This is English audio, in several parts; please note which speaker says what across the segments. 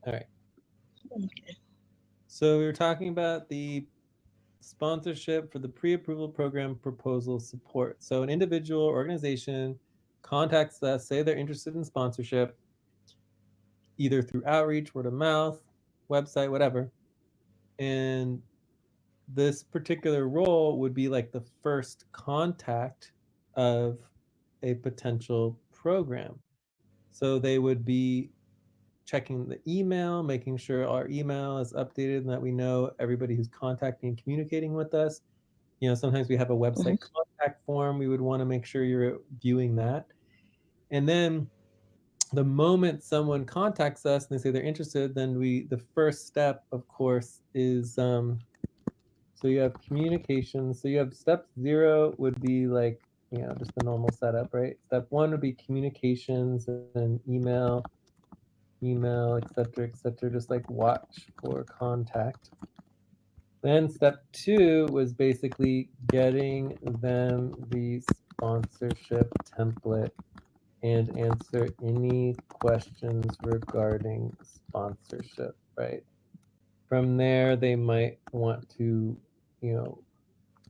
Speaker 1: All right.
Speaker 2: Okay.
Speaker 1: So we were talking about the sponsorship for the pre-approval program proposal support. So an individual organization contacts us, say they're interested in sponsorship, either through outreach, word of mouth, website, whatever. And this particular role would be like the first contact of a potential program. So they would be checking the email, making sure our email is updated and that we know everybody who's contacting and communicating with us. Sometimes we have a website
Speaker 2: Mm-hmm.
Speaker 1: contact form. We would want to make sure you're viewing that. And then the moment someone contacts us and they say they're interested, then the first step, of course, is so you have communication. So you have step zero would be like, just the normal setup, right? Step one would be communications and email, etc., just like watch for contact. Then step two was basically getting them the sponsorship template and answer any questions regarding sponsorship, right? From there, they might want to, you know,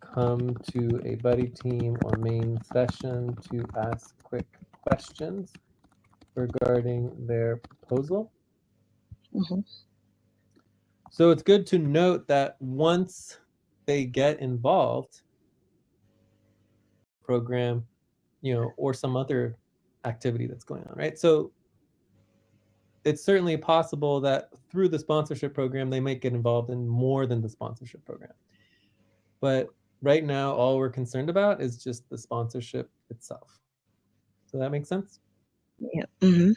Speaker 1: come to a buddy team or main session to ask quick questions regarding their proposal.
Speaker 2: Mm-hmm.
Speaker 1: So it's good to note that once they get involved, program, or some other activity that's going on, right? So it's certainly possible that through the sponsorship program, they might get involved in more than the sponsorship program. But right now, all we're concerned about is just the sponsorship itself. So that makes sense?
Speaker 2: Yeah. Mm-hmm.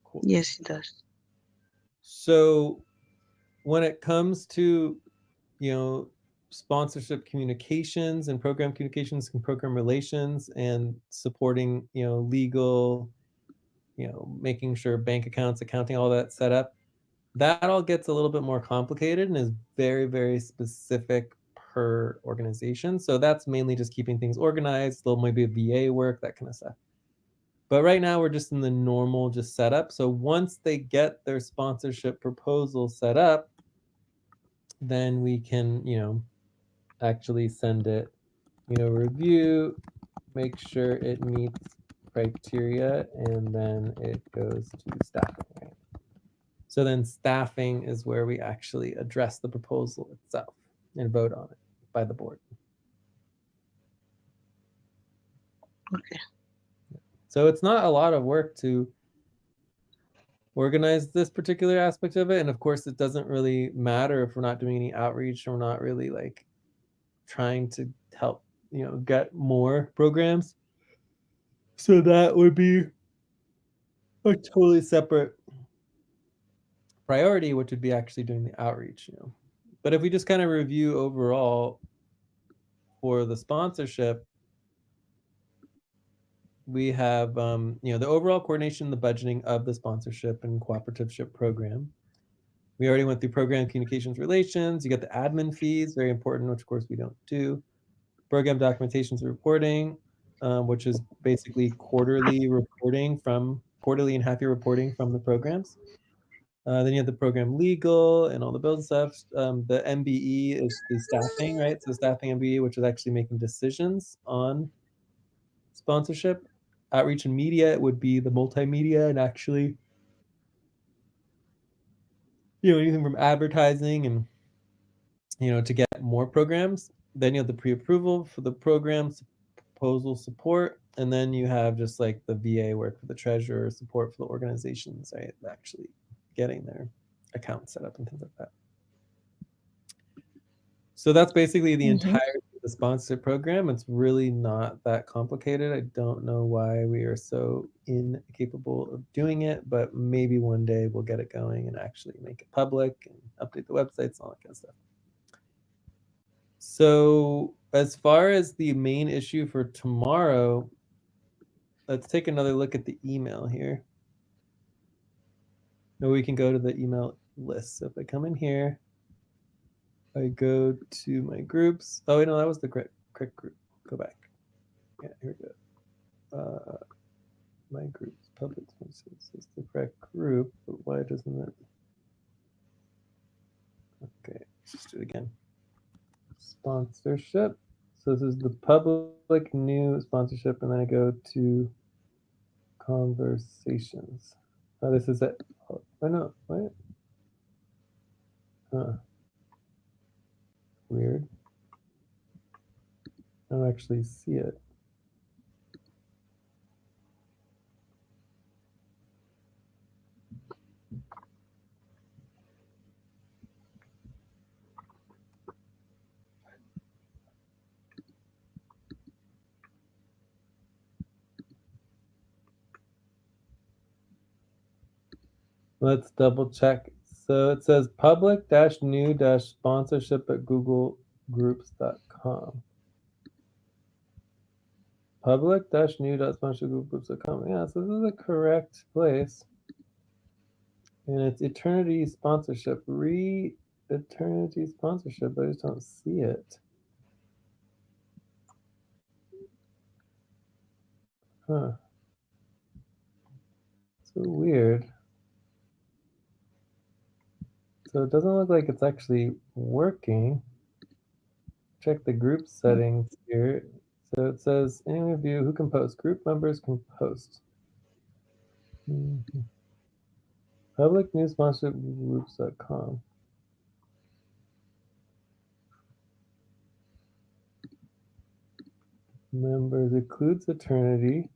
Speaker 1: Cool.
Speaker 2: Yes, it does.
Speaker 1: So when it comes to, you know, sponsorship communications and program relations and supporting, legal, making sure bank accounts, accounting, all that set up, that all gets a little bit more complicated and is very, very specific per organization. So that's mainly just keeping things organized, a little maybe VA work, that kind of stuff. But right now we're just in the normal just setup. So once they get their sponsorship proposal set up, then we can, actually send it, review, make sure it meets criteria, and then it goes to staffing, right? So then staffing is where we actually address the proposal itself and vote on it by the board.
Speaker 2: Okay.
Speaker 1: So it's not a lot of work to organize this particular aspect of it. And of course, it doesn't really matter if we're not doing any outreach or we're not really like trying to help, get more programs. So that would be a totally separate priority, which would be actually doing the outreach. But if we just kind of review overall for the sponsorship, we have the overall coordination, the budgeting of the sponsorship and cooperativeship program. We already went through program communications relations. You got the admin fees, very important, which of course we don't do. Program documentations and reporting, which is basically quarterly and half year reporting from the programs. Then you have the program legal and all the build stuff. The MBE is the staffing, right? So staffing MBE, which is actually making decisions on sponsorship. Outreach and media would be the multimedia and actually, anything from advertising and, to get more programs. Then you have the pre-approval for the programs, proposal support, and then you have just like the VA work for the treasurer, support for the organizations, right? Actually getting their account set up and things like that. So that's basically the
Speaker 2: Mm-hmm.
Speaker 1: entire the sponsorship program. It's really not that complicated. I don't know why we are so incapable of doing it, but maybe one day we'll get it going and actually make it public and update the websites and all that kind of stuff. So, as far as the main issue for tomorrow, let's take another look at the email here. Or we can go to the email list. So if I come in here, I go to my groups. Oh, wait, no, that was the correct group. Go back. Yeah, here we go. My groups, public spaces is the correct group, but why doesn't it? it again. Sponsorship. So this is the public new sponsorship, and then I go to conversations. Oh, this is it. Oh, no, what? Weird. I don't actually see it. Let's double check. So it says public-new-sponsorship at googlegroups.com. Public-new.sponsorship@googlegroups.com. Yeah, so this is the correct place. And it's eternity sponsorship. Eternity sponsorship. I just don't see it. Huh. So weird. So it doesn't look like it's actually working. Check the group settings here. So it says any of you who can post. Group members can post. Public news sponsorship groups.com. Members includes eternity.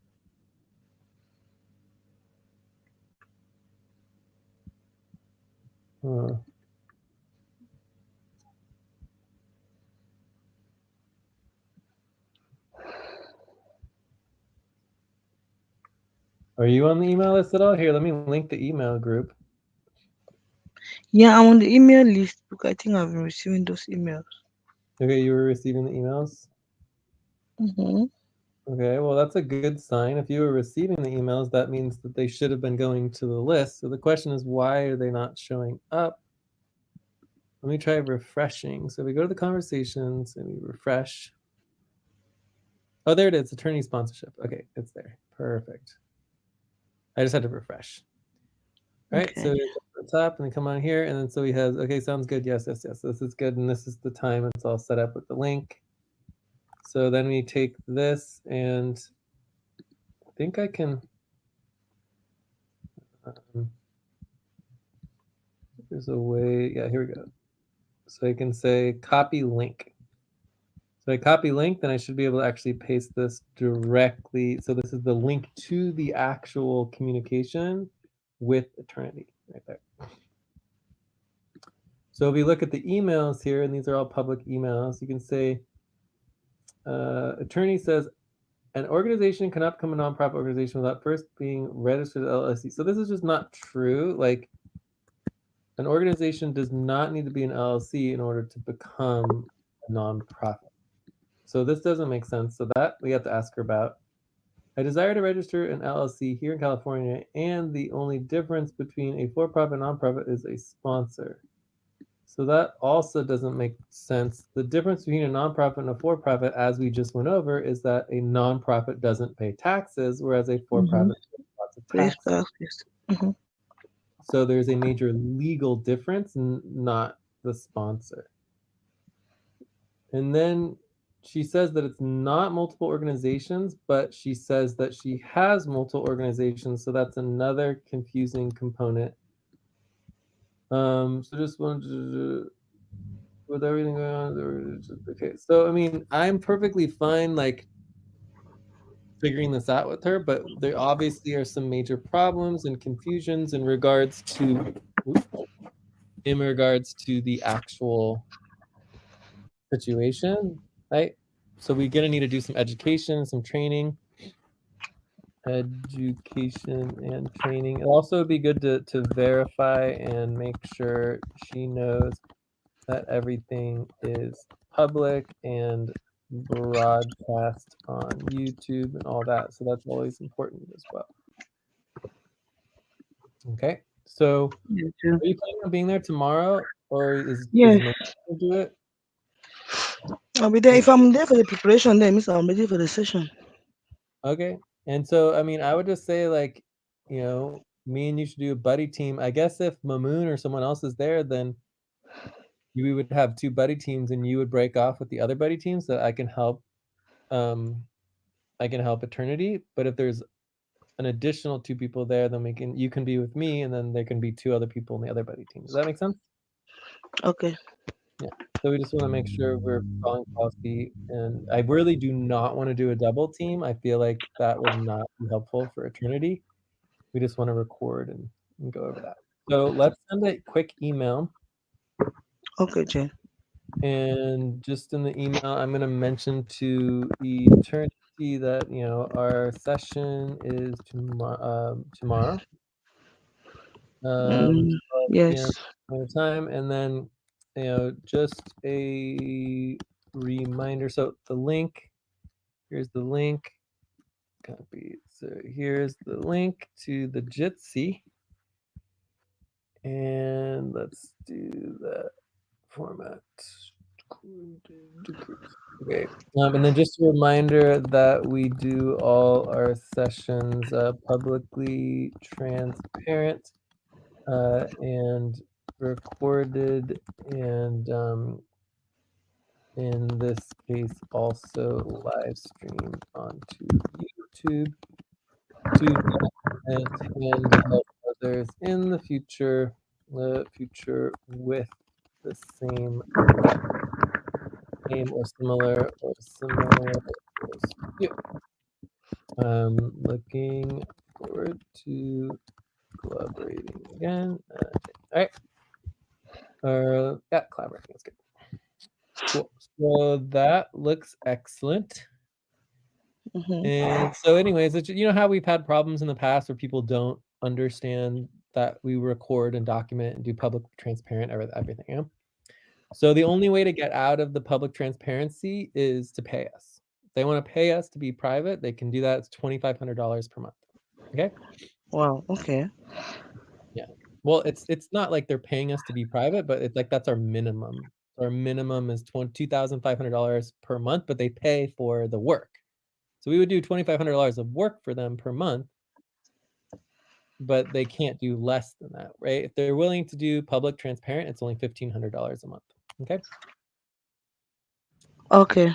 Speaker 1: Are you on the email list at all? Here, let me link the email group.
Speaker 2: Yeah, I'm on the email list because I think I've been receiving those emails.
Speaker 1: Okay, you were receiving the emails?
Speaker 2: Mm-hmm.
Speaker 1: Okay, well, that's a good sign. If you were receiving the emails, that means that they should have been going to the list. So the question is, why are they not showing up? Let me try refreshing. So we go to the conversations and we refresh. Oh, there it is, attorney sponsorship. Okay, it's there. Perfect. I just had to refresh. All right,
Speaker 2: Okay.
Speaker 1: so we go to the top and then come on here, and then so he has, okay, sounds good. Yes, yes, yes. This is good, and this is the time it's all set up with the link. So then we take this, and I think I can. There's a way. Yeah, here we go. So I can say copy link. So I copy link, then I should be able to actually paste this directly. So this is the link to the actual communication with Eternity right there. So if we look at the emails here, and these are all public emails, you can say, attorney says, an organization cannot become a nonprofit organization without first being registered at LLC. So this is just not true. Like, an organization does not need to be an LLC in order to become a nonprofit. So this doesn't make sense. So that we have to ask her about. I desire to register an LLC here in California, and the only difference between a for-profit and nonprofit is a sponsor. So that also doesn't make sense. The difference between a nonprofit and a for-profit, as we just went over, is that a nonprofit doesn't pay taxes, whereas a for-profit pays lots of taxes.
Speaker 2: Mm-hmm.
Speaker 1: So there's a major legal difference, not the sponsor. And then she says that it's not multiple organizations, but she says that she has multiple organizations. So that's another confusing component. So just wanted to, with everything going on, okay. So I mean, I'm perfectly fine like figuring this out with her, but there obviously are some major problems and confusions in regards to the actual situation, right? So we're gonna need to do some education, some training. Education and training. It'll also be good to verify and make sure she knows that everything is public and broadcast on YouTube and all that. So that's always important as well. Okay. So
Speaker 2: Yeah,
Speaker 1: are you planning on being there tomorrow, or is
Speaker 2: yes,
Speaker 1: Mary gonna do it?
Speaker 2: I'll be there. If I'm there for the preparation, then means I'm ready for the session.
Speaker 1: Okay. And so I mean, I would just say like, you know, me and you should do a buddy team. I guess if Mamoon or someone else is there, then we would have 2 buddy teams, and you would break off with the other buddy team so I can help Eternity. But if there's an additional 2 people there, then you can be with me, and then there can be 2 other people in the other buddy team. Does that make sense?
Speaker 2: Okay.
Speaker 1: Yeah. So we just want to make sure we're following policy, and I really do not want to do a double team. I feel like that would not be helpful for Eternity. We just want to record and go over that. So let's send a quick email.
Speaker 2: Okay, Jane.
Speaker 1: And just in the email, I'm going to mention to Eternity that, our session is tomorrow.
Speaker 2: Yes.
Speaker 1: Time, and then, just a reminder. So the link, here's the link. Copy. So here's the link to the Jitsi. And let's do that format. Okay. And then just a reminder that we do all our sessions publicly transparent and recorded, and in this case also live streamed onto YouTube to document and help others in the future with the same or similar skills. Looking forward to collaborating again. All right. Yeah, collaborating. That's good. Cool. So that looks excellent. And so, anyways, you know how we've had problems in the past where people don't understand that we record and document and do public transparent everything. Yeah. So the only way to get out of the public transparency is to pay us. If they want to pay us to be private, they can do that. It's $2,500 per month. Okay.
Speaker 2: Wow. Okay.
Speaker 1: Yeah. Well, it's not like they're paying us to be private, but it's like that's our minimum. Our minimum is $2,500 per month, but they pay for the work. So we would do $2,500 of work for them per month, but they can't do less than that, right? If they're willing to do public transparent, it's only $1,500 a month. Okay.
Speaker 2: Okay.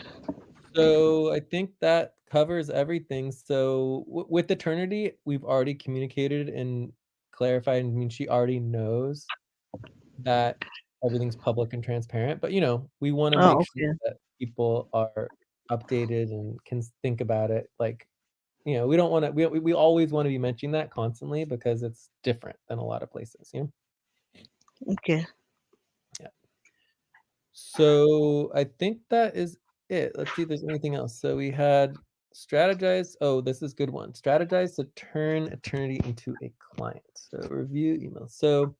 Speaker 1: So I think that covers everything. So with Eternity, we've already communicated and clarified. I mean, she already knows that everything's public and transparent, but we want to make sure
Speaker 2: Okay.
Speaker 1: that people are updated and can think about it. Like, we don't want to. We always want to be mentioning that constantly because it's different than a lot of places.
Speaker 2: Okay.
Speaker 1: Yeah. So I think that is it. Let's see if there's anything else. So we had strategize. Oh, this is a good one. Strategize to turn Eternity into a client. So review email. So,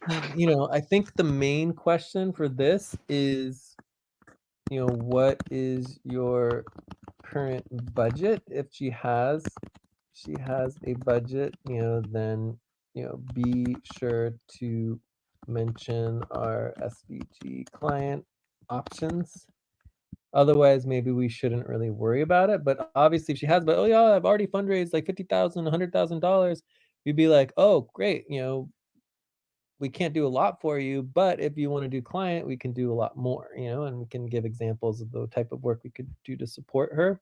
Speaker 1: I think the main question for this is, what is your current budget? If she has a budget, then, be sure to mention our SVG client options. Otherwise, maybe we shouldn't really worry about it. But obviously, if she has, but oh yeah, I've already fundraised like $50,000, $100,000, we'd be like, oh great, we can't do a lot for you, but if you want to do client, we can do a lot more, and we can give examples of the type of work we could do to support her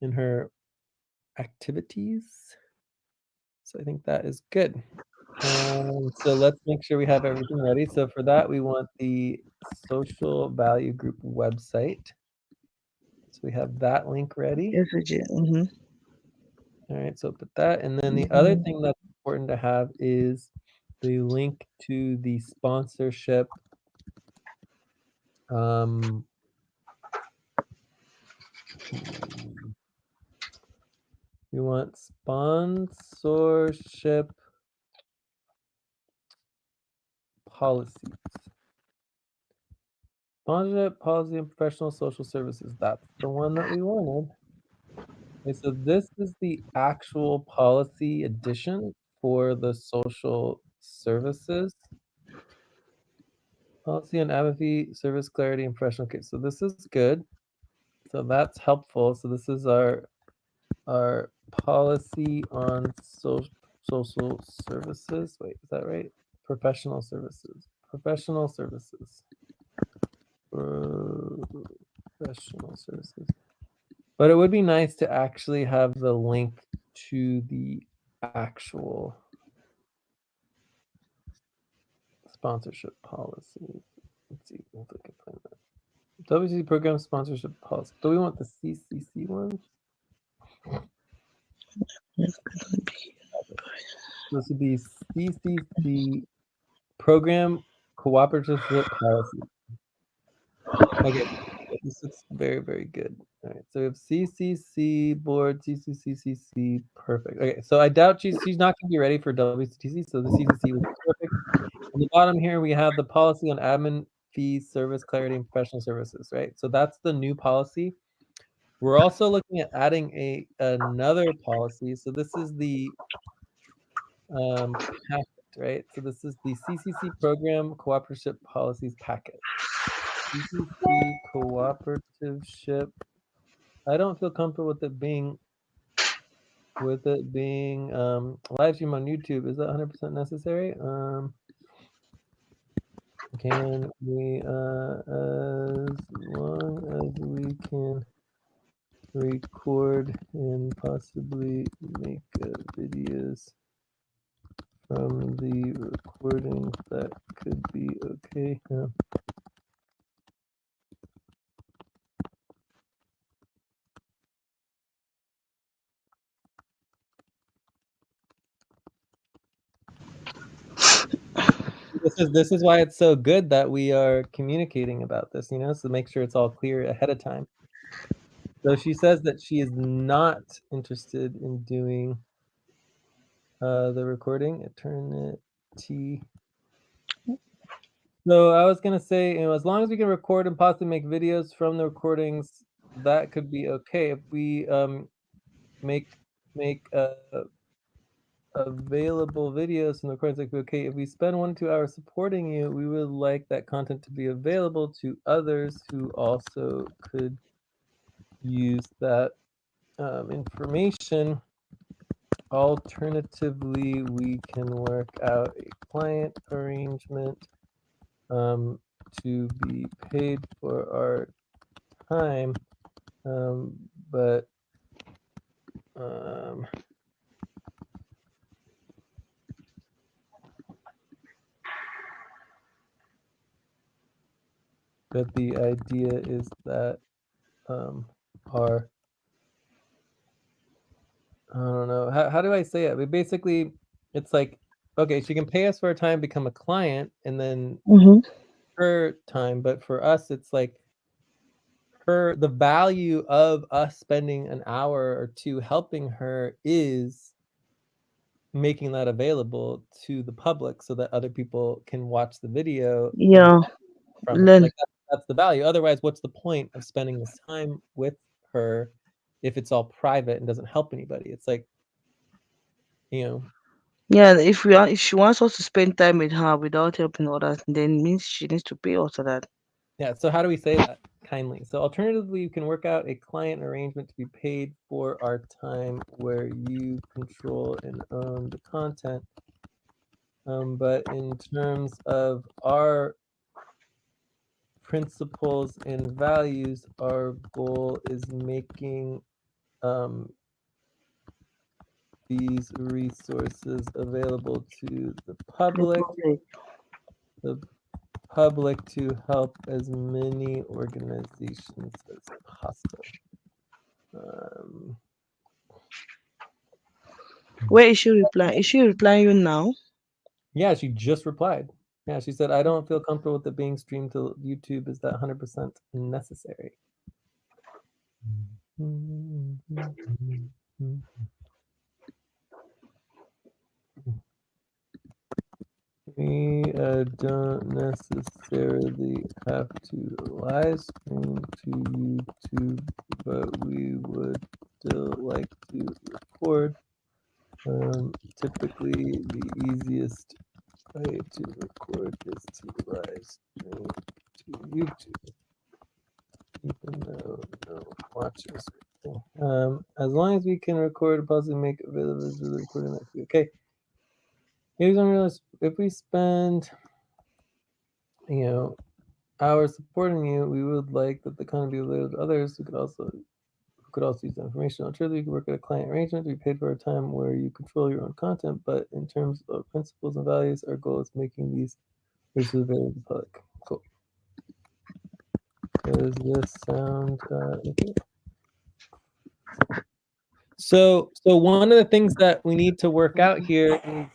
Speaker 1: in her activities. So I think that is good. So let's make sure we have everything ready. So for that, we want the social value group website. So we have that link ready.
Speaker 2: SVG.
Speaker 1: All right, so put that. And then the other thing that's important to have is the link to the sponsorship. We want sponsorship policies. Sponsorship policy and professional social services. That's the one that we wanted. Okay, so this is the actual policy edition for the social services. Policy on apathy, service clarity, and professional case. So this is good. So that's helpful. So this is our policy on social services. Wait, is that right? Professional services. Professional services. Professional services. But it would be nice to actually have the link to the actual sponsorship policy. Let's see if I can find that. WCC program sponsorship policy. Do we want the CCC one? This would be CCC program cooperative policy. Okay, this looks very, very good. All right, so we have CCC board, CCCCC, perfect. Okay, so I doubt she's not going to be ready for WCTC, so the CCC was perfect. On the bottom here, we have the policy on admin fees, service clarity, and professional services, right? So that's the new policy. We're also looking at adding another policy. So this is the packet, right? So this is the CCC program cooperative policies packet. CCC cooperative ship. I don't feel comfortable with it being live stream on YouTube. Is that 100% necessary? Can we, as long as we can record and possibly make videos from the recording, that could be okay. This is why it's so good that we are communicating about this, so make sure it's all clear ahead of time. So she says that she is not interested in doing the recording. Eternity. So I was gonna say, as long as we can record and possibly make videos from the recordings, that could be okay. If we make available videos from the recordings, like, okay, if we spend 1 to 2 hours supporting you, we would like that content to be available to others who also could use that information. Alternatively, we can work out a client arrangement to be paid for our time, but the idea is that our, I don't know, how do I say it? But basically, it's like, okay, she can pay us for our time, become a client, and then her time. But for us, it's like the value of us spending an hour or two helping her is making that available to the public so that other people can watch the video and from her.
Speaker 2: Learn.
Speaker 1: Like that's the value. Otherwise, what's the point of spending this time with her if it's all private and doesn't help anybody? It's like,
Speaker 2: Yeah, if she wants us to spend time with her without helping others, then it means she needs to pay us for that.
Speaker 1: Yeah, so how do we say that kindly? So alternatively, you can work out a client arrangement to be paid for our time where you control and own the content. But in terms of our principles and values, our goal is making these resources available to the public to help as many organizations as possible.
Speaker 2: Where is she replying? Is she replying you now?
Speaker 1: Yeah, she just replied. Yeah, she said, I don't feel comfortable with it being streamed to YouTube. Is that 100% necessary? We don't necessarily have to live stream to YouTube, but we would still like to record. Typically, the easiest way to record is to live stream to YouTube, even though no watchers. As long as we can record, possibly make available the recording. Okay. Here's unrealistic. If we spend you know, our supporting you, we would like that the content be related to others who could also use the information. Alternatively, you could work at a client arrangement to be paid for a time where you control your own content, but in terms of principles and values, our goal is making these resources available to the public. Cool. Does this sound okay? So one of the things that we need to work out here is,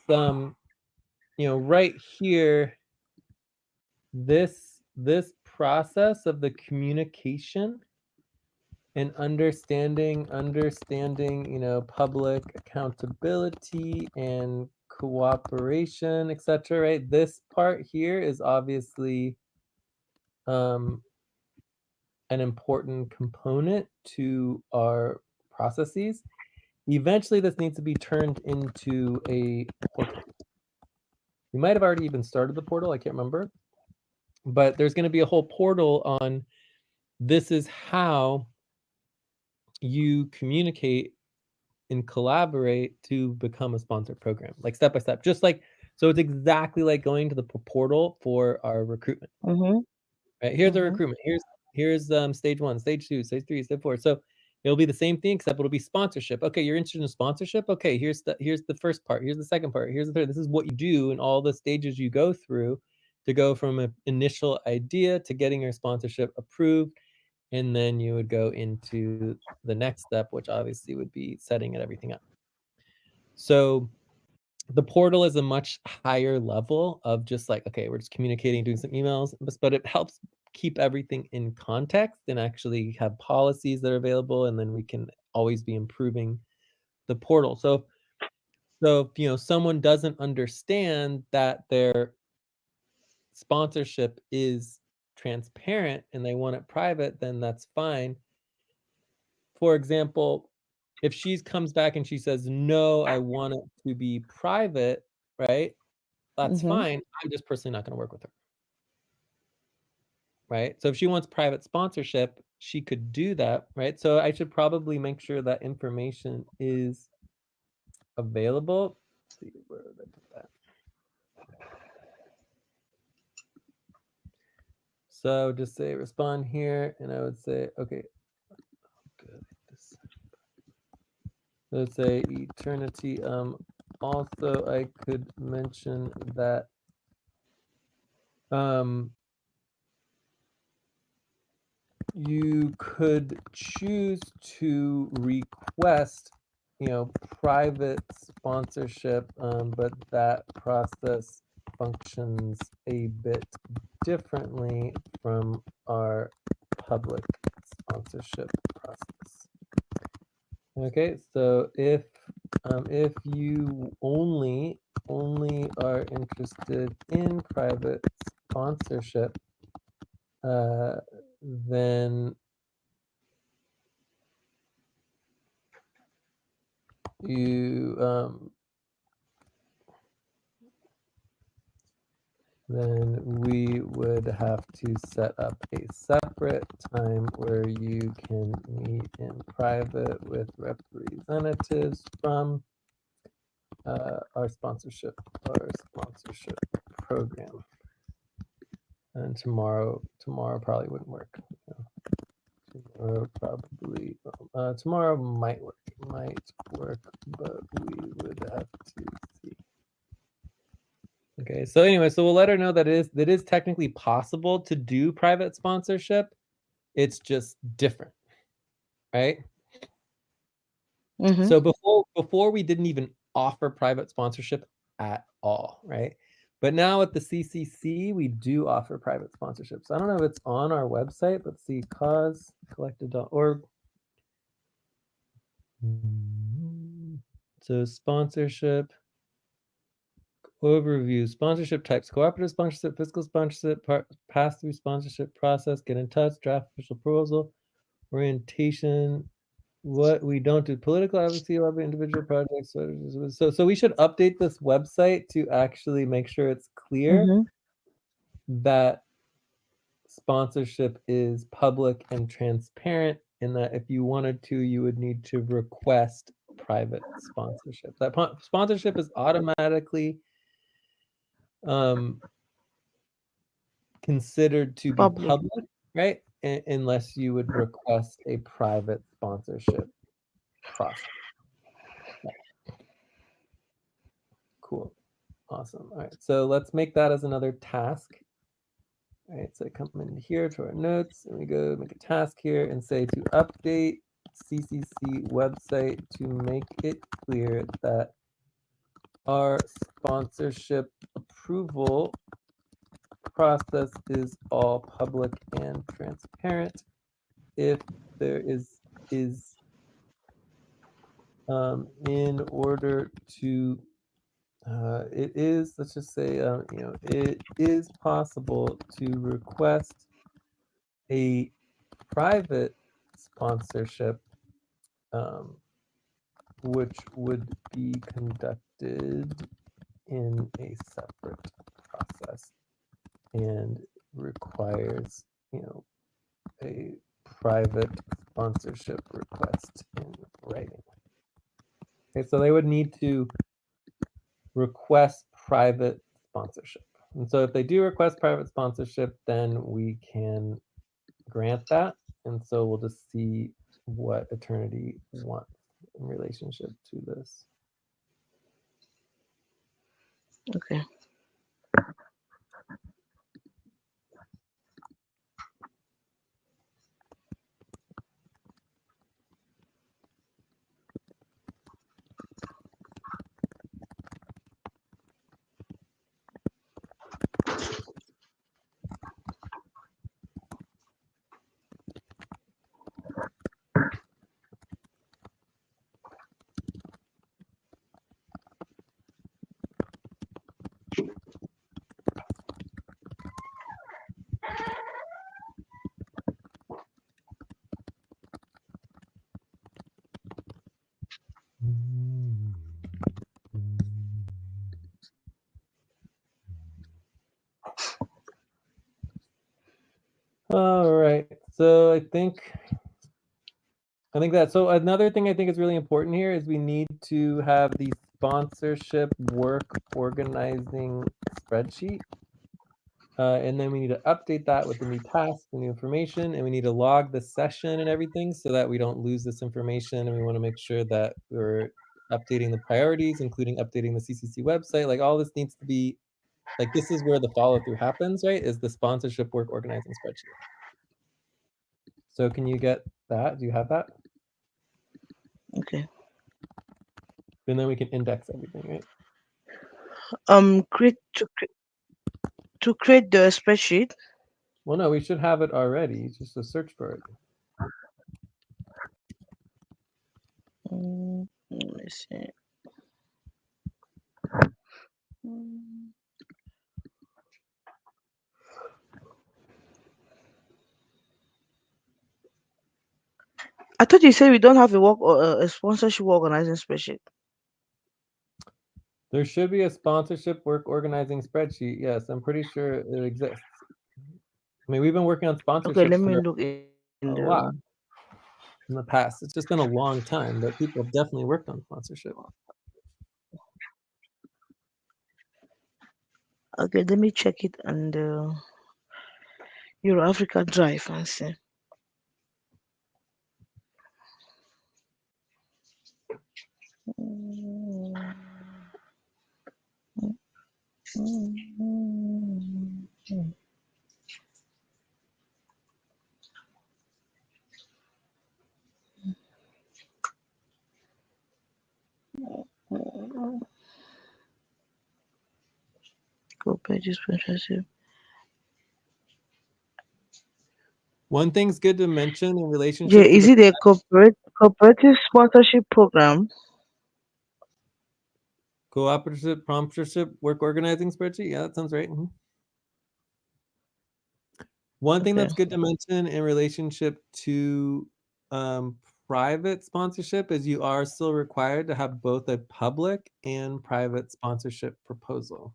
Speaker 1: right here, this process of the communication and understanding, public accountability and cooperation, etc. Right? This part here is obviously an important component to our processes. Eventually, this needs to be turned into a portal. We might have already even started the portal. I can't remember. But there's going to be a whole portal on this is how you communicate and collaborate to become a sponsored program, like step by step, just like, so it's exactly like going to the portal for our recruitment.
Speaker 2: Mhm.
Speaker 1: Right, here's the
Speaker 2: Mhm.
Speaker 1: recruitment. Here's stage 1, stage 2, stage 3, stage 4. So it'll be the same thing, except it'll be sponsorship. Okay, you're interested in sponsorship. Okay, here's the first part. Here's the second part. Here's the third. This is what you do and all the stages you go through to go from an initial idea to getting your sponsorship approved, and then you would go into the next step, which obviously would be setting everything up. So the portal is a much higher level of just like, okay, we're just communicating, doing some emails, but it helps keep everything in context and actually have policies that are available, and then we can always be improving the portal. So if someone doesn't understand that their sponsorship is transparent and they want it private, then that's fine. For example, if she comes back and she says, no, I want it to be private, right? That's
Speaker 2: Mhm.
Speaker 1: fine. I'm just personally not going to work with her. Right. So if she wants private sponsorship, she could do that. Right. So I should probably make sure that information is available. Let's see, where did I put that? So just say respond here, and I would say, okay, good. Let's say eternity. Also, I could mention that you could choose to request, private sponsorship, but that process functions a bit differently from our public sponsorship process. Okay, so if you only are interested in private sponsorship, then you then we would have to set up a separate time where you can meet in private with representatives from our sponsorship program. And tomorrow probably wouldn't work. Tomorrow might work, but we would have to see. Okay, so anyway, so we'll let her know that it is technically possible to do private sponsorship. It's just different, right?
Speaker 2: Mhm.
Speaker 1: So before we didn't even offer private sponsorship at all, right? But now at the CCC, we do offer private sponsorships. I don't know if it's on our website. Let's see, causecollective.org. So sponsorship overview, sponsorship types, cooperative sponsorship, fiscal sponsorship, pass-through sponsorship process, get in touch, draft official proposal, orientation, what we don't do, political advocacy, lobby, individual projects. So we should update this website to actually make sure it's clear
Speaker 2: Mhm.
Speaker 1: that sponsorship is public and transparent, and that if you wanted to, you would need to request private sponsorship. That sponsorship is automatically considered to be
Speaker 2: Public.
Speaker 1: public, right? Unless you would request a private sponsorship process. Yeah. Cool. Awesome. All right. So let's make that as another task. All right. So I come in here to our notes and we go make a task here and say to update CCC website to make it clear that our sponsorship approval process is all public and transparent. If there is in order to it is, let's just say, it is possible to request a private sponsorship, um, which would be conducted in a separate process and requires, a private sponsorship request in writing. Okay, so they would need to request private sponsorship. And so if they do request private sponsorship, then we can grant that. And so we'll just see what Eternity wants in relationship to this.
Speaker 2: Okay.
Speaker 1: All right. So I think that, so another thing I think is really important here is we need to have the sponsorship work organizing spreadsheet. And then we need to update that with the new tasks, the new information, and we need to log the session and everything so that we don't lose this information. And we want to make sure that we're updating the priorities, including updating the CCC website. Like all this needs to be, like this is where the follow through happens, right? Is the sponsorship work organizing spreadsheet. So can you get that? Do you have that?
Speaker 2: Okay.
Speaker 1: And then we can index everything, right?
Speaker 2: Create to create the spreadsheet.
Speaker 1: Well, no, we should have it already. Just to search for it.
Speaker 2: Let me see. I thought you said we don't have a work or a sponsorship organizing spreadsheet.
Speaker 1: There should be a sponsorship work organizing spreadsheet. Yes, I'm pretty sure it exists. I mean, we've been working on
Speaker 2: Okay,
Speaker 1: sponsorship
Speaker 2: let me
Speaker 1: for
Speaker 2: look in
Speaker 1: a
Speaker 2: the.
Speaker 1: lot in the past. It's just been a long time, but people have definitely worked on sponsorship.
Speaker 2: Okay, let me check it on the Euro Africa Drive and see. Cooperative sponsorship.
Speaker 1: One thing's good to mention in
Speaker 2: Yeah,
Speaker 1: relationship to
Speaker 2: is
Speaker 1: the
Speaker 2: it a cooperative sponsorship program?
Speaker 1: cooperative sponsorship work organizing spreadsheet. Yeah, that sounds right. One thing
Speaker 2: Okay.
Speaker 1: that's good to mention in relationship to um, private sponsorship is you are still required to have both a public and private sponsorship proposal.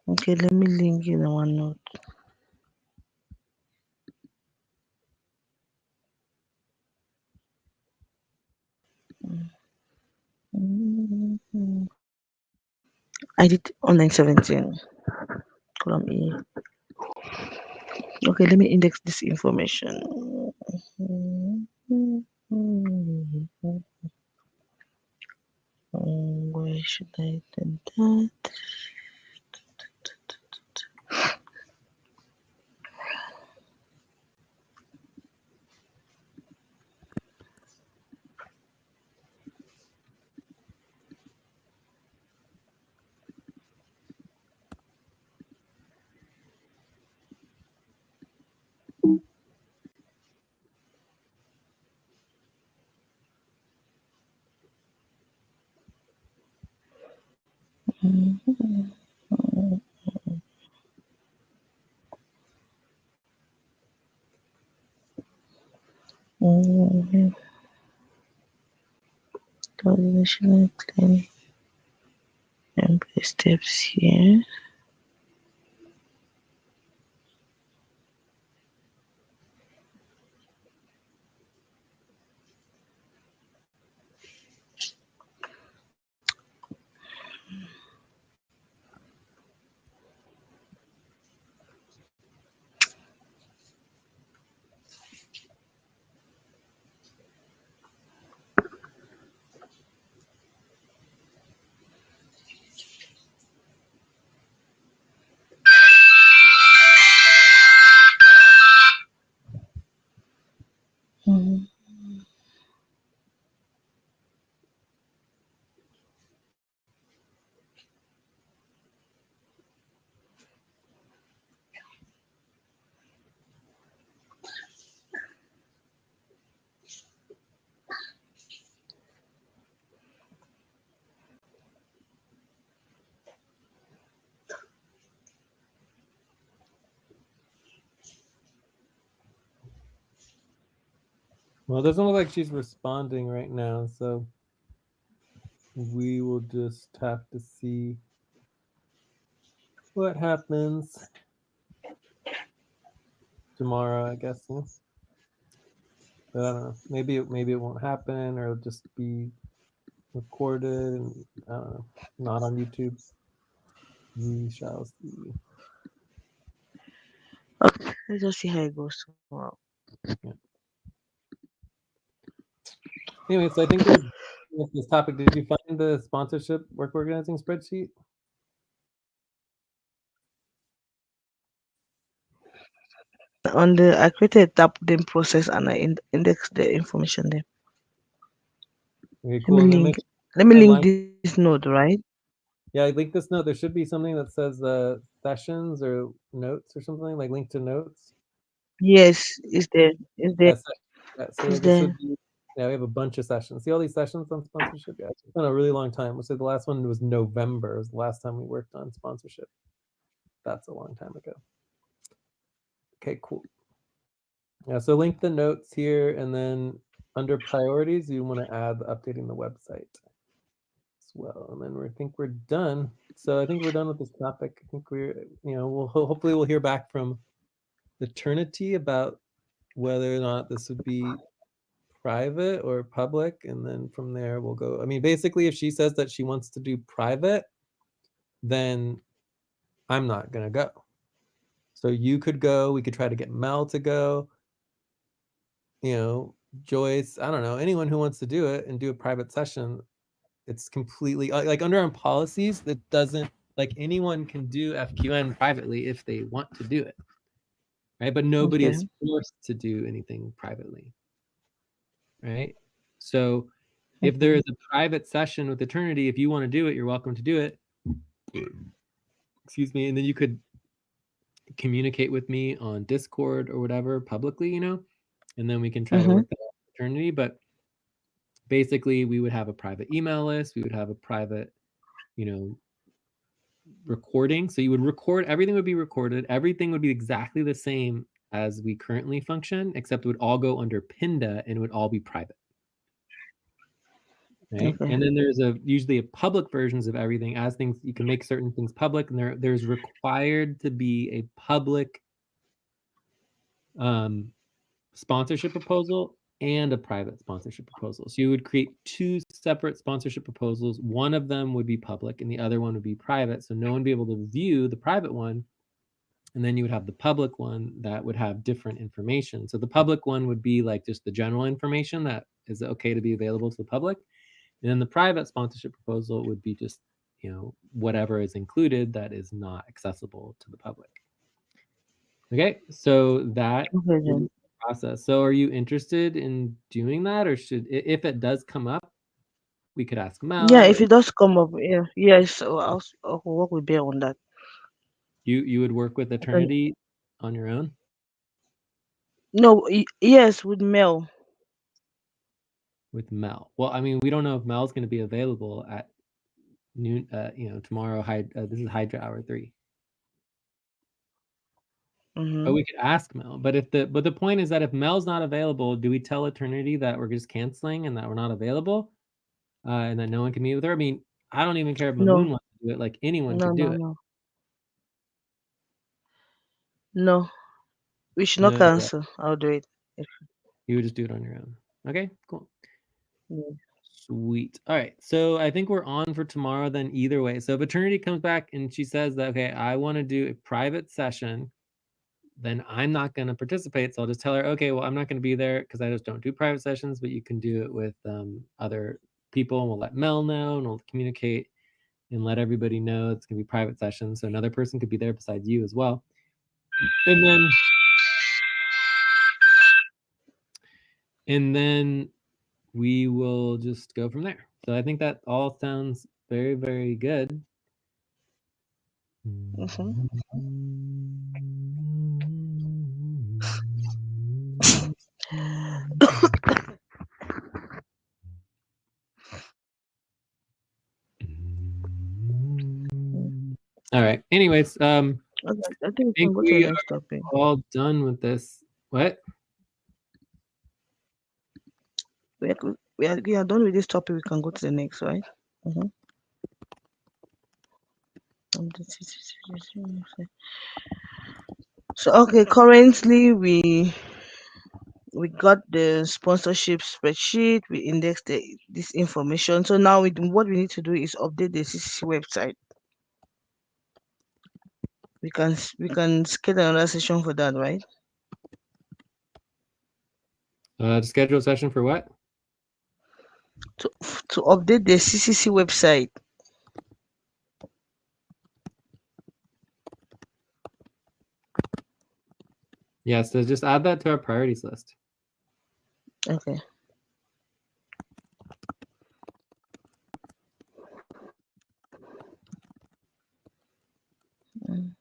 Speaker 2: Okay, let me link in OneNote. I did online 17, column E. Okay, let me index this information. Where should I do that? Coordination claim and steps here.
Speaker 1: Well, it doesn't look like she's responding right now, so we will just have to see what happens tomorrow, I guess. But I don't know. Maybe it won't happen, or it'll just be recorded and I don't know, not on YouTube. We shall see.
Speaker 2: Okay, let's just see how it goes tomorrow.
Speaker 1: Yeah. Anyway, so I think we're with this topic. Did you find the sponsorship work organizing spreadsheet?
Speaker 2: On the I created a tab then process and I index the information there.
Speaker 1: Okay,
Speaker 2: Let me
Speaker 1: cool. And then
Speaker 2: link
Speaker 1: make
Speaker 2: let me
Speaker 1: sure
Speaker 2: link
Speaker 1: line.
Speaker 2: this node, right?
Speaker 1: Yeah, I link this note. There should be something that says sessions or notes or something like link to notes.
Speaker 2: Yes, it's there. It's there.
Speaker 1: Yes. Yeah, so
Speaker 2: It's
Speaker 1: this
Speaker 2: there.
Speaker 1: would be, yeah, we have a bunch of sessions. See all these sessions on sponsorship? Yeah, it's been a really long time. We'll say the last one was November. It was the last time we worked on sponsorship. That's a long time ago. Okay, cool. Yeah, so link the notes here, and then under priorities, you want to add updating the website as well. And then I think we're done. So I think we're done with this topic. I think we'll hopefully we'll hear back from Eternity about whether or not this would be private or public, and then from there we'll go. I mean, basically, if she says that she wants to do private, then I'm not gonna go. So you could go. We could try to get Mel to go. You know, Joyce. I don't know, anyone who wants to do it and do a private session. It's completely like under our policies that doesn't like anyone can do FQN privately if they want to do it, right? But nobody
Speaker 2: Okay.
Speaker 1: is forced to do anything privately, right? So if there
Speaker 2: Okay.
Speaker 1: is a private session with Eternity, if you want to do it, you're welcome to do it. Excuse me. And then you could communicate with me on Discord or whatever publicly, and then we can try to
Speaker 2: Mm-hmm.
Speaker 1: work that out with Eternity. But basically, we would have a private email list. We would have a private, you know, recording. So you would record, everything would be recorded. Everything would be exactly the same as we currently function, except it would all go under Pinda and it would all be private. right?
Speaker 2: Okay.
Speaker 1: And then there's usually a public versions of everything. As things, you can make certain things public, and there's required to be a public um, sponsorship proposal and a private sponsorship proposal. So you would create two separate sponsorship proposals. One of them would be public, and the other one would be private. So no one would be able to view the private one. And then you would have the public one that would have different information. So the public one would be like just the general information that is okay to be available to the public. And then the private sponsorship proposal would be just, whatever is included that is not accessible to the public. Okay, so that
Speaker 2: Okay
Speaker 1: is
Speaker 2: then.
Speaker 1: the process. So are you interested in doing that, or if it does come up, we could ask
Speaker 2: Yeah,
Speaker 1: Mel,
Speaker 2: if
Speaker 1: or
Speaker 2: it does come up, yeah, yes, so I'll work with Bear on that.
Speaker 1: you would work with
Speaker 2: I can,
Speaker 1: Eternity on your own
Speaker 2: no, yes, with Mel.
Speaker 1: with Mel. Well, I mean, we don't know if Mel's going to be available at noon, tomorrow. This is Hydra Hour 3. But
Speaker 2: Mm-hmm.
Speaker 1: we could ask Mel. But the point is that if Mel's not available, do we tell Eternity that we're just canceling and that we're not available, and that no one can meet with her? I mean, I don't even care if Mamoon
Speaker 2: No,
Speaker 1: wants to do it. Like anyone
Speaker 2: no,
Speaker 1: could do
Speaker 2: no,
Speaker 1: it.
Speaker 2: no, no. We should not
Speaker 1: No, what?
Speaker 2: cancel. I'll do it. If,
Speaker 1: You would just do it on your own. Okay, cool.
Speaker 2: yeah.
Speaker 1: Sweet. All right. So I think we're on for tomorrow then either way. So if Eternity comes back and she says that, okay, I want to do a private session, then I'm not going to participate. So I'll just tell her, okay, well, I'm not going to be there because I just don't do private sessions, but you can do it with other people, and we'll let Mel know, and we'll communicate and let everybody know it's going to be private sessions. So another person could be there besides you as well. And then we will just go from there. So I think that all sounds very, very good.
Speaker 2: Mm-hmm.
Speaker 1: All right. Anyways,
Speaker 2: Okay, I think
Speaker 1: I
Speaker 2: we
Speaker 1: think
Speaker 2: can go to the
Speaker 1: we
Speaker 2: next topic.
Speaker 1: are all done with this. What?
Speaker 2: We are done with this topic. We can go to the next, right? Mm-hmm. So okay, currently we got the sponsorship spreadsheet. We indexed this information. So now what we need to do is update the CCC website. We can schedule another session for that, right?
Speaker 1: To schedule a session for what?
Speaker 2: To to update the CCC website.
Speaker 1: Yeah, so just add that to our priorities list.
Speaker 2: Okay. Mm,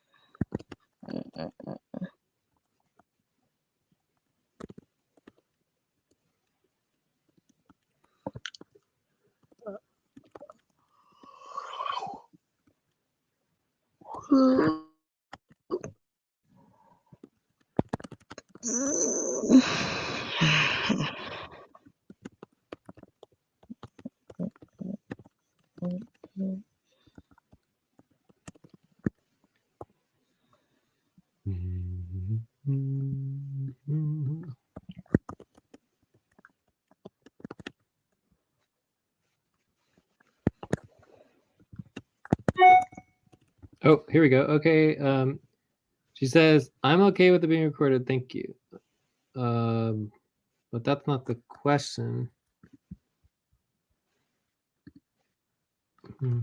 Speaker 2: mm, mm, mm.
Speaker 1: Oh, here we go. Okay. She says, I'm okay with it being recorded. Thank you. But that's not the question. Hmm.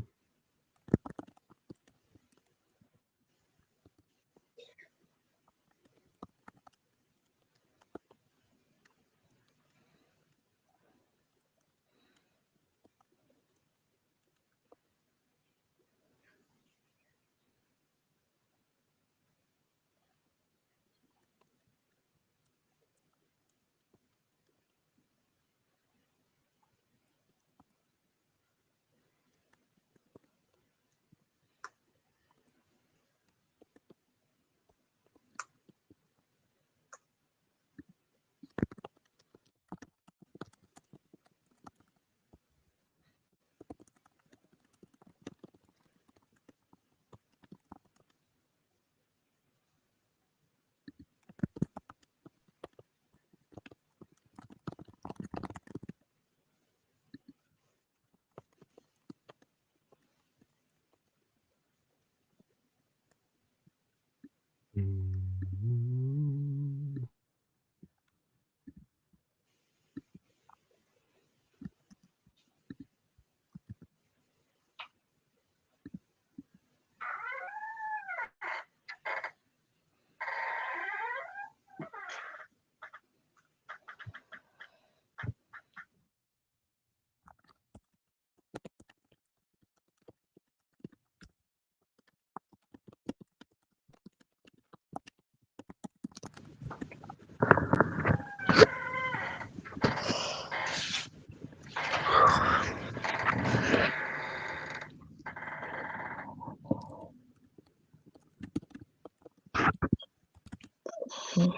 Speaker 1: All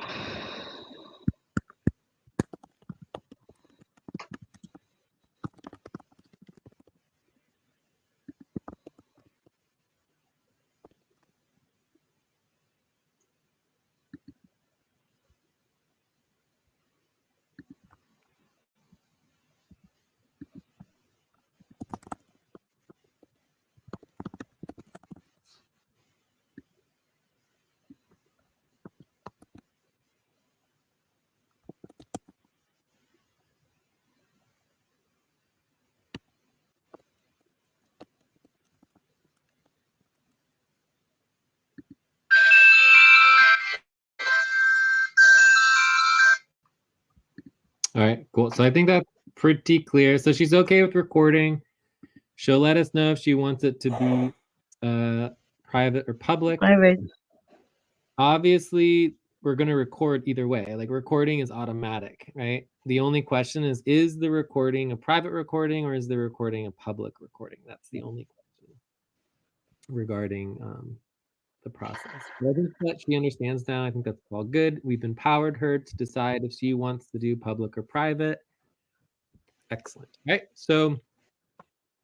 Speaker 1: right, cool. So I think that's pretty clear. So she's okay with recording. She'll let us know if she wants it to be private or public.
Speaker 2: Private.
Speaker 1: Obviously, we're going to record either way. Like recording is automatic, right? The only question is the recording a private recording or is the recording a public recording? That's the only question regarding the process. But I think that she understands now. I think that's all good. We've empowered her to decide if she wants to do public or private. Excellent. All right. So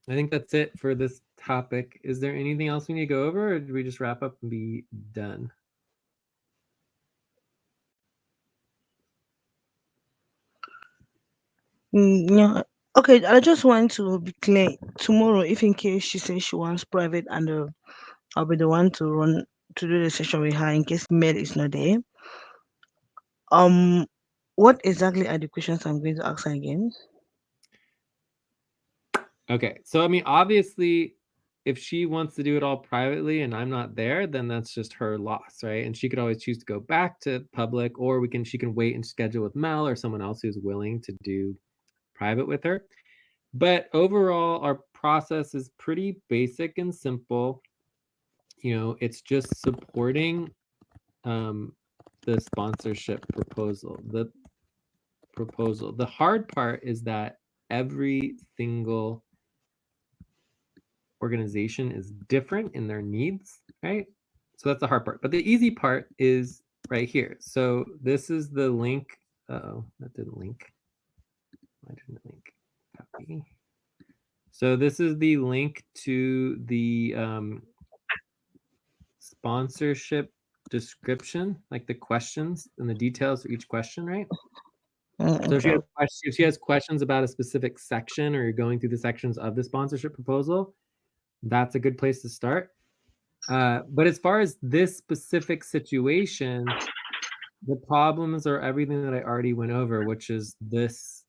Speaker 1: I think that's it for this topic. Is there anything else we need to go over, or do we just wrap up and be done?
Speaker 2: Yeah. Okay, I just want to be clear. Tomorrow, if in case she says she wants private, and I'll be the one to do the session with her in case Mel is not there. What exactly are the questions I'm going to ask her again?
Speaker 1: Okay, so I mean, obviously, if she wants to do it all privately and I'm not there, then that's just her loss, right? And she could always choose to go back to public, or she can wait and schedule with Mel or someone else who's willing to do private with her. But overall, our process is pretty basic and simple. You know, it's just supporting the sponsorship proposal. The hard part is that every single organization is different in their needs, right? So that's the hard part. But the easy part is right here. So this is the link. Oh, that didn't link. Why didn't it link? Copy. So this is the link to the sponsorship description, like the questions and the details for each question, right? So
Speaker 2: Okay.
Speaker 1: if she has questions about a specific section, or you're going through the sections of the sponsorship proposal, that's a good place to start. But as far as this specific situation, the problems are everything that I already went over, which is this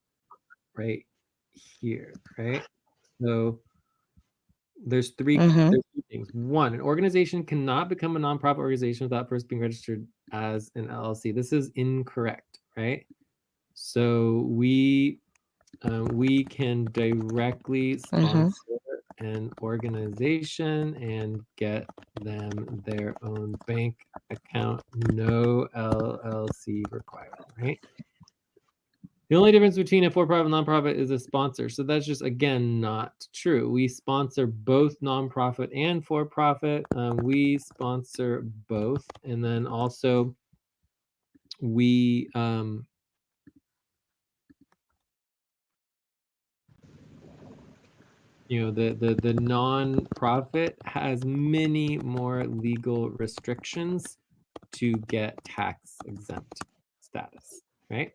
Speaker 1: right here, right? So there's three
Speaker 2: Mm-hmm.
Speaker 1: things. One, an organization cannot become a nonprofit organization without first being registered as an LLC. This is incorrect, right? So we can directly
Speaker 2: Mm-hmm.
Speaker 1: sponsor an organization and get them their own bank account, no LLC required, right? The only difference between a for-profit and nonprofit is a sponsor. So that's just, again, not true. We sponsor both nonprofit and for-profit. We sponsor both. And then also we the non-profit has many more legal restrictions to get tax exempt status, right?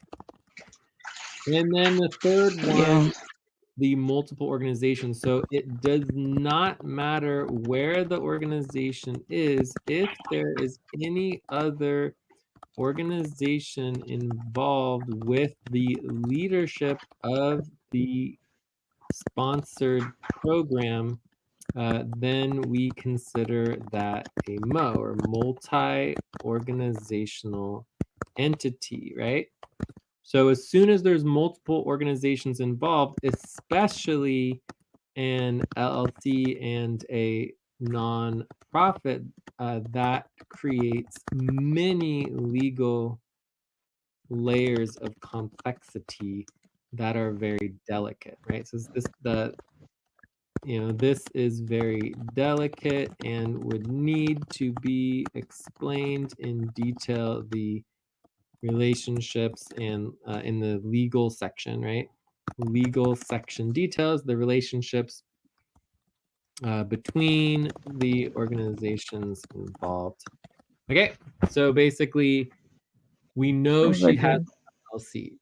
Speaker 1: And then the third one,
Speaker 2: Yeah.
Speaker 1: the multiple organizations. So it does not matter where the organization is, if there is any other organization involved with the leadership of the sponsored program, then we consider that a MO, or multi-organizational entity, right? So as soon as there's multiple organizations involved, especially an LLC and a nonprofit, that creates many legal layers of complexity that are very delicate, right? So this is very delicate and would need to be explained in detail. The relationships and in the legal section, right? Legal section details the relationships between the organizations involved. Okay, so basically, we know
Speaker 2: Okay,
Speaker 1: she has
Speaker 2: Jay.
Speaker 1: an LLC.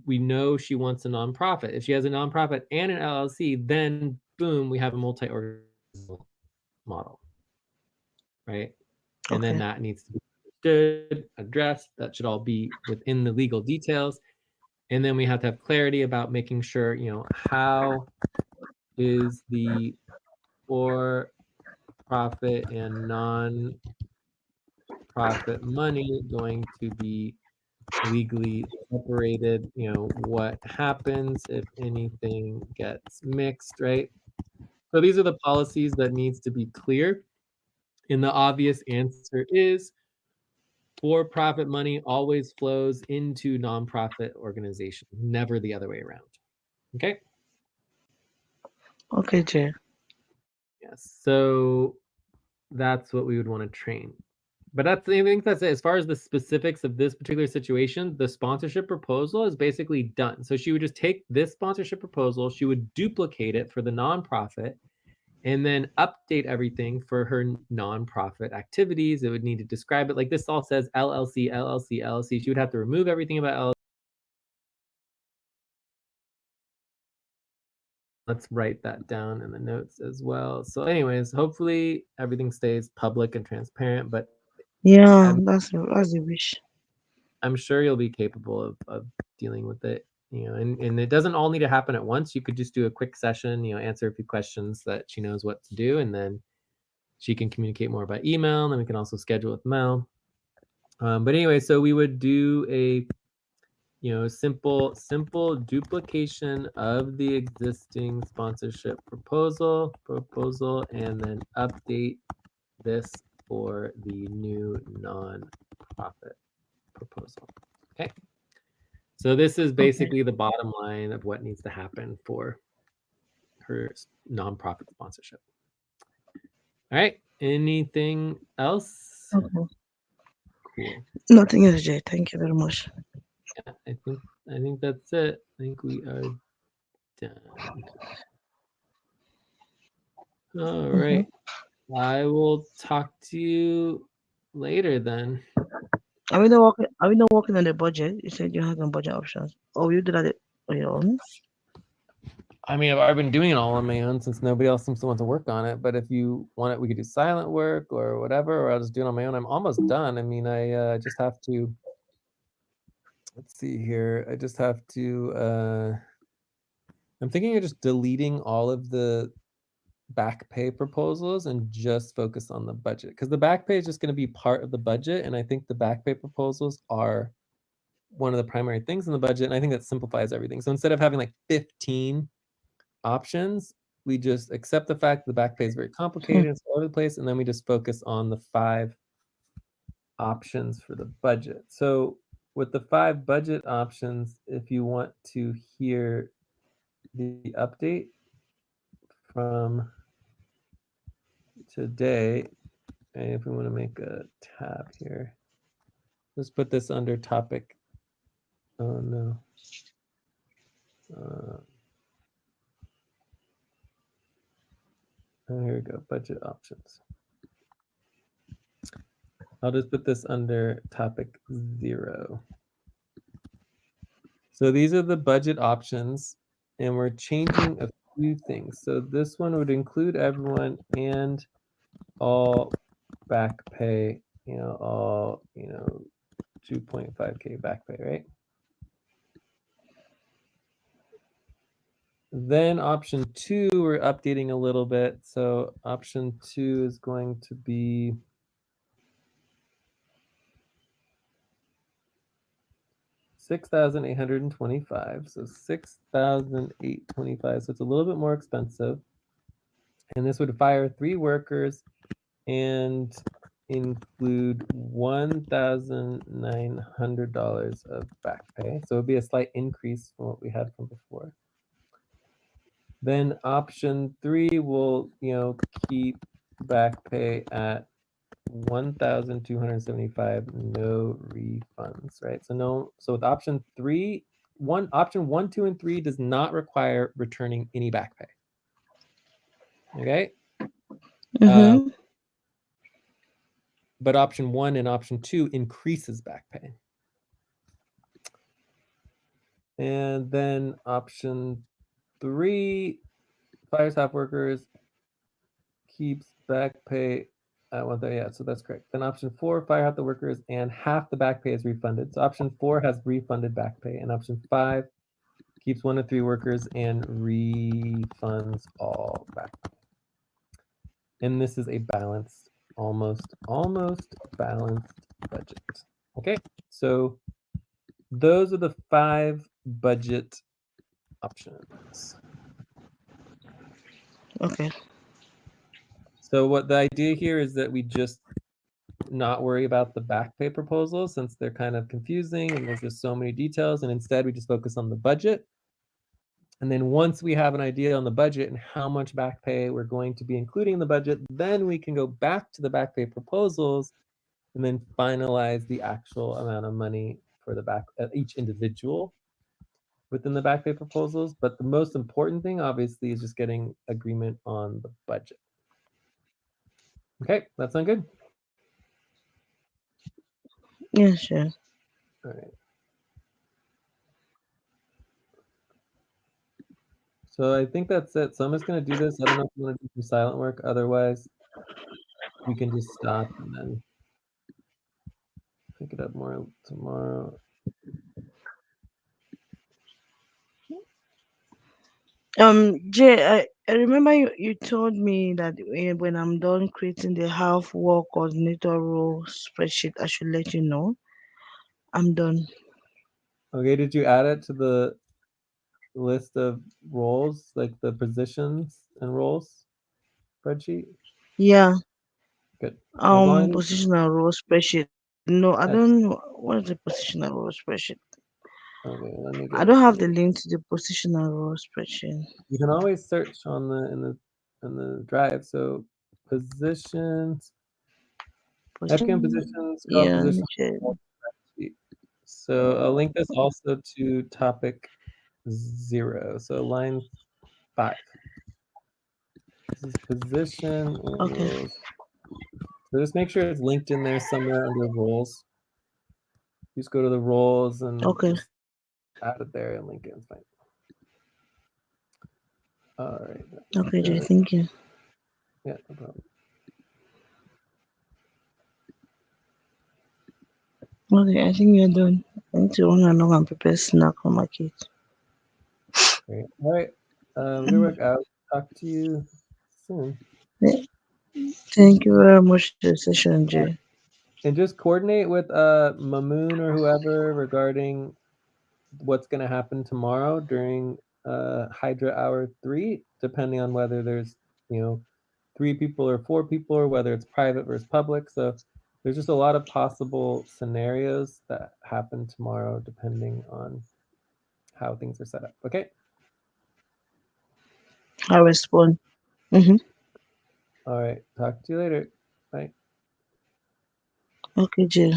Speaker 1: We know she wants a nonprofit. If she has a nonprofit and an LLC, then boom, we have a multi-organizational model, right? And then
Speaker 2: Okay.
Speaker 1: that needs to be understood, addressed. That should all be within the legal details. And then we have to have clarity about making sure, how is the for profit and non profit money going to be legally separated? What happens if anything gets mixed, right? So these are the policies that needs to be clear. And the obvious answer is for profit money always flows into nonprofit organizations, never the other way around. Okay.
Speaker 2: Okay, Jay.
Speaker 1: Yes. So that's what we would want to train. But I think that's it. As far as the specifics of this particular situation, the sponsorship proposal is basically done. So she would just take this sponsorship proposal, she would duplicate it for the nonprofit, and then update everything for her nonprofit activities. It would need to describe it. Like this all says LLC, LLC, LLC. She would have to remove everything about LLC. Let's write that down in the notes as well. So anyways, hopefully everything stays public and transparent, but
Speaker 2: Yeah,
Speaker 1: I'm
Speaker 2: that's a wish.
Speaker 1: I'm sure you'll be capable of dealing with it. And it doesn't all need to happen at once. You could just do a quick session, answer a few questions that she knows what to do, and then she can communicate more by email. And then we can also schedule with Mel. But anyway, so we would do a simple duplication of the existing sponsorship proposal, and then update this for the new non-profit proposal. Okay. So this is
Speaker 2: Okay.
Speaker 1: basically the bottom line of what needs to happen for her nonprofit sponsorship. All right. Anything else?
Speaker 2: Okay.
Speaker 1: Cool.
Speaker 2: Nothing else, Jay. Thank you very much.
Speaker 1: Yeah, I think that's it. I think we are done. All
Speaker 2: Mm-hmm.
Speaker 1: right. I will talk to you later then.
Speaker 2: Are we not working on the budget? You said you had some budget options. Or you did that on your own?
Speaker 1: I mean, I've been doing it all on my own since nobody else seems to want to work on it. But if you want it, we could do silent work or whatever, or I'll just do it on my own. I'm almost done. I mean, I just have to, let's see here. I just have to, I'm thinking of just deleting all of the back pay proposals and just focus on the budget, because the back pay is just going to be part of the budget. And I think the back pay proposals are one of the primary things in the budget. And I think that simplifies everything. So instead of having like 15 options, we just accept the fact that the back pay is very complicated, it's all over the place, and then we just focus on the 5 options for the budget. So with the 5 budget options, if you want to hear the update from today, and if we want to make a tab here, let's put this under topic. Oh no. Uh, here we go, budget options. I'll just put this under topic 0. So these are the budget options, and we're changing a few things. So this one would include everyone and all back pay, all, 2.5K back pay, right? Then option 2, we're updating a little bit. So option 2 is going to be 6,825. So 6,825. So it's a little bit more expensive. And this would fire 3 workers and include $1,900 of back pay. So it would be a slight increase from what we had from before. Then option 3 will, keep back pay at 1,275, no refunds, right? So no, so with option one, two, and three does not require returning any back pay. Okay. Uh,
Speaker 2: Mm-hmm.
Speaker 1: but option one and option two increases back pay. And then option three, fire staff workers keeps back pay. Yeah, so that's correct. Then option four, fire out the workers and half the back pay is refunded. So option four has refunded back pay, and option five keeps 1 to 3 workers and refunds all back pay. And this is a balanced, almost balanced budget. Okay, so those are the 5 budget options.
Speaker 2: Okay.
Speaker 1: So what the idea here is that we just not worry about the back pay proposals since they're kind of confusing and there's just so many details, and instead we just focus on the budget. And then once we have an idea on the budget and how much back pay we're going to be including in the budget, then we can go back to the back pay proposals and then finalize the actual amount of money for the back each individual within the back pay proposals. But the most important thing, obviously, is just getting agreement on the budget. Okay, that sound good?
Speaker 2: Yeah, sure.
Speaker 1: All right. So I think that's it. So I'm just gonna do this. I don't know if you want to do some silent work. Otherwise, we can just stop and then pick it up more tomorrow.
Speaker 2: Jay, I remember you told me that when I'm done creating the half work coordinator role spreadsheet, I should let you know. I'm done.
Speaker 1: Okay, did you add it to the list of roles, like the positions and roles spreadsheet?
Speaker 2: Yeah.
Speaker 1: Good. As long as
Speaker 2: Positional role spreadsheet. No, I
Speaker 1: that's
Speaker 2: don't know what is the positional role spreadsheet.
Speaker 1: okay. Let me
Speaker 2: I
Speaker 1: get
Speaker 2: don't
Speaker 1: it for
Speaker 2: have the
Speaker 1: you.
Speaker 2: link to the positional role spreadsheet.
Speaker 1: You can always search on the drive. So positions, FCAM
Speaker 2: Position.
Speaker 1: positions, called
Speaker 2: Yeah, let me
Speaker 1: position
Speaker 2: check.
Speaker 1: spreadsheet. So I'll link this also to topic 0. So line 5. This is position and
Speaker 2: Okay.
Speaker 1: roles. So just make sure it's linked in there somewhere under roles. Just go to the roles and
Speaker 2: Okay.
Speaker 1: just add it there and link it. It's fine. All right, that's
Speaker 2: Okay, Jay.
Speaker 1: good.
Speaker 2: Thank you.
Speaker 1: Yeah, no problem.
Speaker 2: Okay, I think you're done. I need to run along and prepare snack for my kids.
Speaker 1: Great. All right. Good work. I'll talk to you soon.
Speaker 2: Yeah, thank you very much for the session, Jay.
Speaker 1: And just coordinate with Mamoon or whoever regarding what's going to happen tomorrow during Hydra Hour 3, depending on whether there's, you know, 3 people or 4 people, or whether it's private versus public. So there's just a lot of possible scenarios that happen tomorrow, depending on how things are set up. Okay.
Speaker 2: I'll respond. Mm-hmm.
Speaker 1: All right. Talk to you later. Bye.
Speaker 2: Okay, Jay.